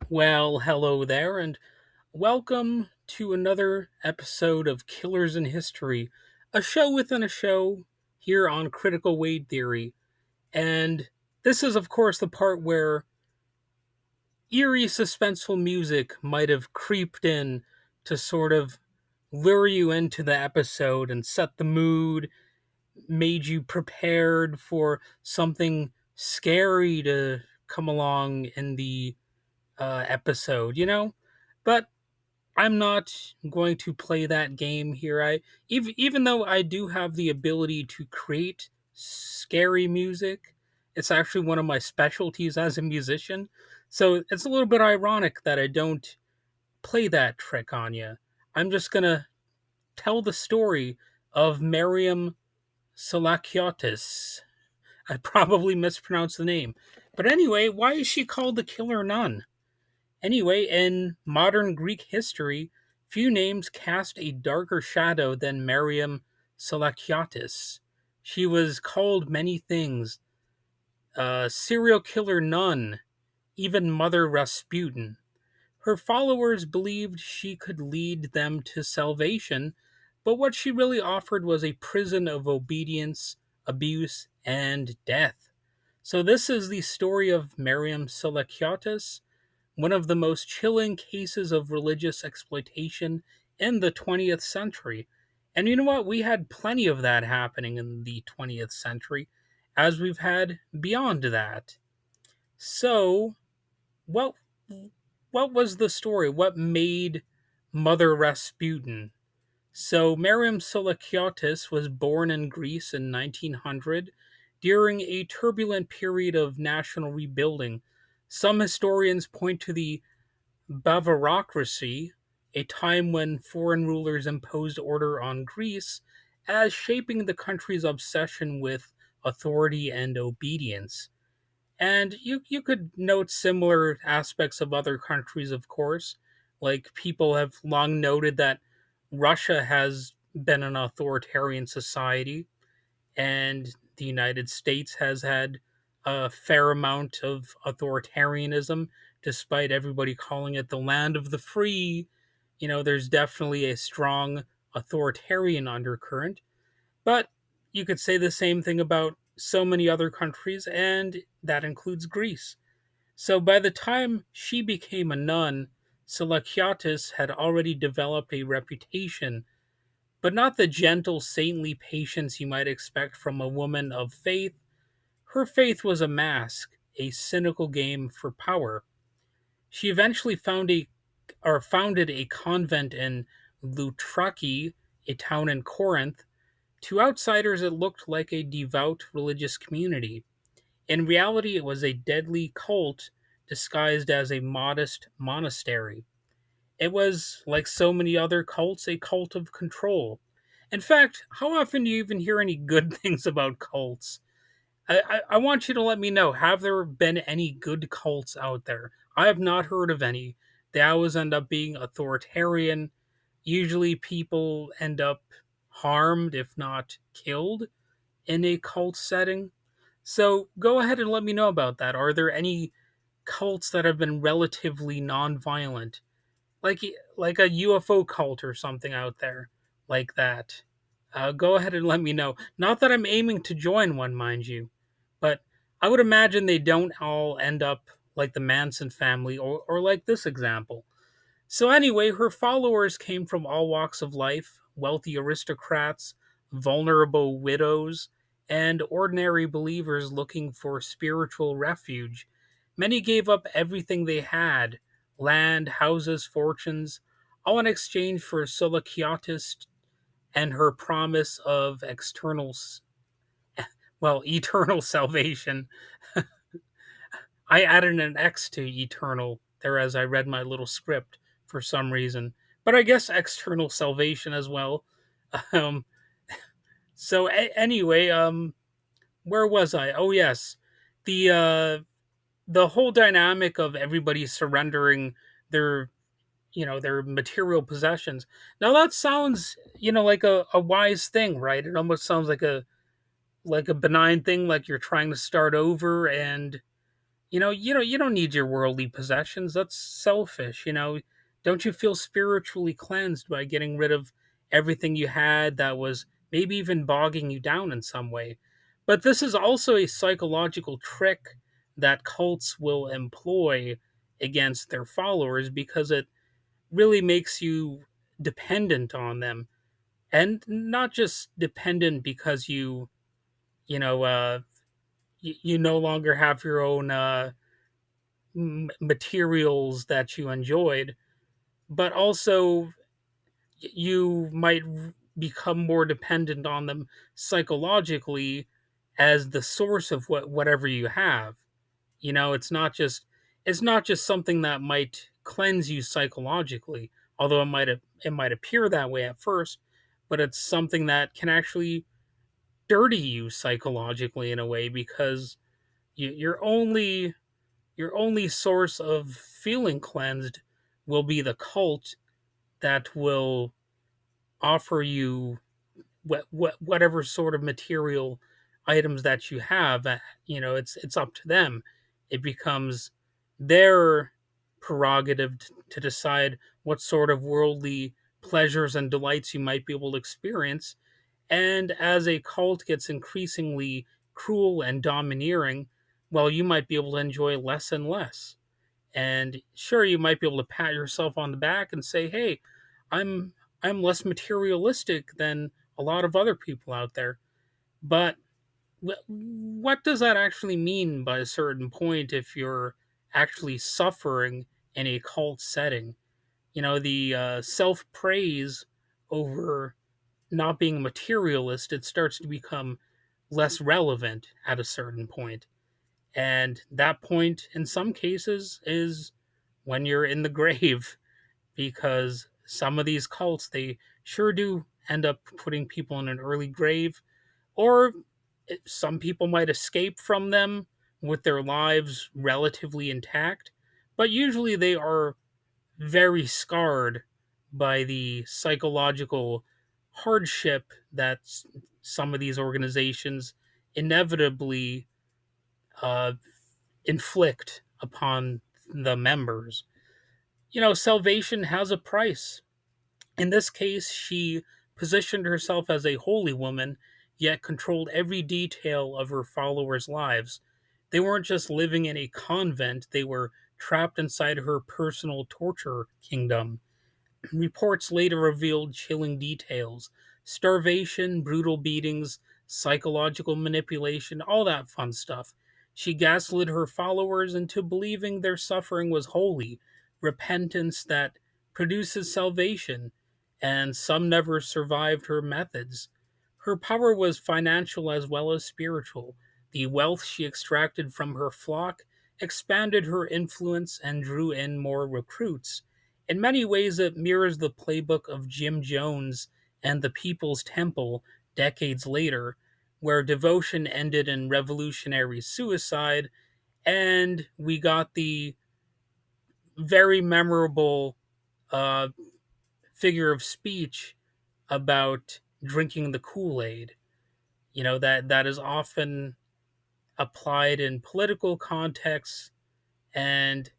Well, hello there, and welcome to another episode of Killers in History, a show within a show here on Critical Weight Theory. And this is, of course, the part where eerie, suspenseful music might have creeped in to sort of lure you into the episode and set the mood, made you prepared for something scary to come along in the episode, But I'm not going to play that game here. Even though I do have the ability to create scary music, it's actually one of my specialties as a musician. So it's a little bit ironic that I don't play that trick on you. I'm just gonna tell the story of Mariam Soulakiotis. I probably mispronounced the name. But anyway, why is she called the Killer Nun? Anyway, in modern Greek history, few names cast a darker shadow than Mariam Soulakiotis. She was called many things: serial killer nun, even Mother Rasputin. Her followers believed she could lead them to salvation, but what she really offered was a prison of obedience, abuse, and death. So, this is the story of Mariam Soulakiotis, one of the most chilling cases of religious exploitation in the 20th century. And you know what? We had plenty of that happening in the 20th century, as we've had beyond that. So, what what was the story? What made Mother Rasputin? So, Mariam Soulakiotis was born in Greece in 1900 during a turbulent period of national rebuilding. Some historians point to the Bavarocracy, a time when foreign rulers imposed order on Greece, as shaping the country's obsession with authority and obedience. And you could note similar aspects of other countries, of course. Like, people have long noted that Russia has been an authoritarian society, and the United States has had a fair amount of authoritarianism, despite everybody calling it the land of the free. There's definitely a strong authoritarian undercurrent, but you could say the same thing about so many other countries, and that includes Greece. So by the time she became a nun, Seleukiatis had already developed a reputation, but not the gentle, saintly patience you might expect from a woman of faith. Her faith was a mask, a cynical game for power. She eventually founded a convent in Loutraki, a town in Corinth. To outsiders, it looked like a devout religious community. In reality, it was a deadly cult disguised as a modest monastery. It was, like so many other cults, a cult of control. In fact, how often do you even hear any good things about cults? I want you to let me know, have there been any good cults out there? I have not heard of any. They always end up being authoritarian. Usually people end up harmed, if not killed, in a cult setting. So go ahead and let me know about that. Are there any cults that have been relatively non-violent, like like a UFO cult or something out there like that? Go ahead and let me know. Not that I'm aiming to join one, mind you, but I would imagine they don't all end up like the Manson family, or like this example. So, anyway, her followers came from all walks of life: wealthy aristocrats, vulnerable widows, and ordinary believers looking for spiritual refuge. Many gave up everything they had: land, houses, fortunes, all in exchange for Seleukiatis and her promise of eternal salvation. I added an X to eternal there as I read my little script for some reason, but I guess external salvation as well. Um, anyway, where was I? Oh yes, the the whole dynamic of everybody surrendering their their material possessions. Now that sounds like a wise thing, right? It almost sounds like a benign thing, like you're trying to start over and You don't need your worldly possessions. That's selfish. Don't you feel spiritually cleansed by getting rid of everything you had that was maybe even bogging you down in some way? But this is also a psychological trick that cults will employ against their followers because it really makes you dependent on them, and not just dependent because you know you no longer have your own materials that you enjoyed, but also you might become more dependent on them psychologically as the source of whatever you have. It's not just something that might cleanse you psychologically, although it might appear that way at first, but it's something that can actually dirty you psychologically in a way because you, your only source of feeling cleansed will be the cult that will offer you whatever sort of material items that you have. It's up to them. It becomes their prerogative to decide what sort of worldly pleasures and delights you might be able to experience. And as a cult gets increasingly cruel and domineering, well, you might be able to enjoy less and less. And sure, you might be able to pat yourself on the back and say, "Hey, I'm I'm less materialistic than a lot of other people out there." But what does that actually mean by a certain point if you're actually suffering in a cult setting? The self praise over not being a materialist, it starts to become less relevant at a certain point. And that point, in some cases, is when you're in the grave, because some of these cults, they sure do end up putting people in an early grave, or some people might escape from them with their lives relatively intact, but usually they are very scarred by the psychological hardship that some of these organizations inevitably uh, inflict upon the members. Salvation has a price. In this case, she positioned herself as a holy woman, yet controlled every detail of her followers' lives. They weren't just living in a convent, they were trapped inside her personal torture kingdom. Reports later revealed chilling details: starvation, brutal beatings, psychological manipulation, all that fun stuff. She gaslit her followers into believing their suffering was holy, repentance that produces salvation, and some never survived her methods. Her power was financial as well as spiritual. The wealth she extracted from her flock expanded her influence and drew in more recruits. In many ways, it mirrors the playbook of Jim Jones and the People's Temple decades later, where devotion ended in revolutionary suicide, and we got the very memorable uh, figure of speech about drinking the Kool-Aid. That is often applied in political contexts, and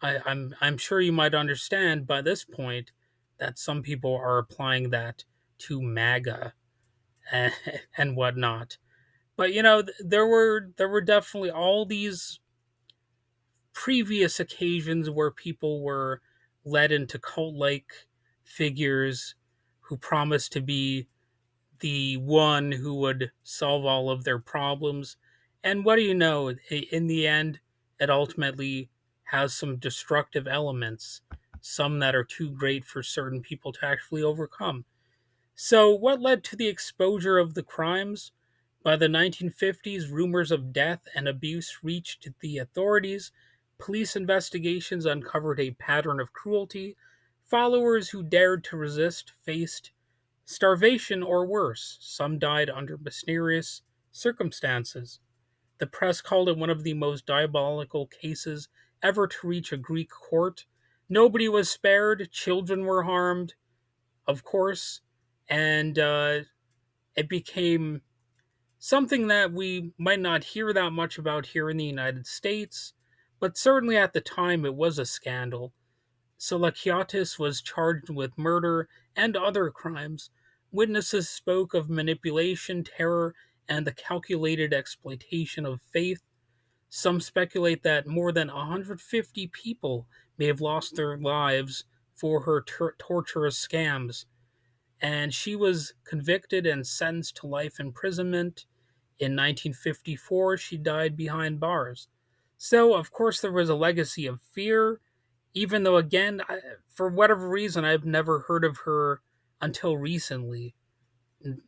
I'm sure you might understand by this point that some people are applying that to MAGA and, and whatnot. But there were definitely all these previous occasions where people were led into cult-like figures who promised to be the one who would solve all of their problems. And what do you know? In the end, it ultimately has some destructive elements, some that are too great for certain people to actually overcome. So, what led to the exposure of the crimes? By the 1950s, rumors of death and abuse reached the authorities. Police investigations uncovered a pattern of cruelty. Followers who dared to resist faced starvation or worse. Some died under mysterious circumstances. The press called it one of the most diabolical cases ever to reach a Greek court. Nobody was spared, children were harmed, of course, and it became something that we might not hear that much about here in the United States. but certainly at the time it was a scandal. Soulakiotis was charged with murder and other crimes. Witnesses spoke of manipulation, terror, and the calculated exploitation of faith. Some speculate that more than 150 people may have lost their lives for her torturous scams. And she was convicted and sentenced to life imprisonment. In 1954, she died behind bars. So, of course, there was a legacy of fear, even though, again, for whatever reason, I've never heard of her until recently.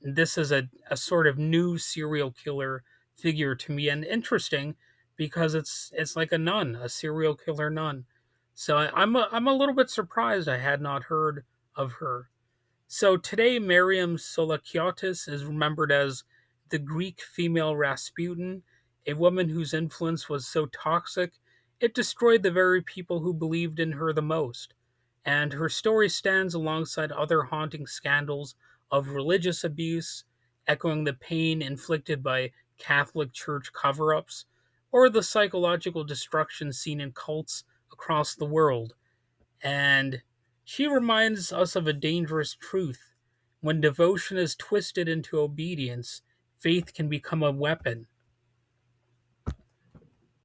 This is a sort of new serial killer figure to me, and interesting because it's like a nun, a serial killer nun. So I'm a little bit surprised I had not heard of her. So today, Mariam Soulakiotis is remembered as the Greek female Rasputin, a woman whose influence was so toxic it destroyed the very people who believed in her the most. And her story stands alongside other haunting scandals of religious abuse, echoing the pain inflicted by Catholic Church cover ups, or the psychological destruction seen in cults across the world. And she reminds us of a dangerous truth. When devotion is twisted into obedience, faith can become a weapon.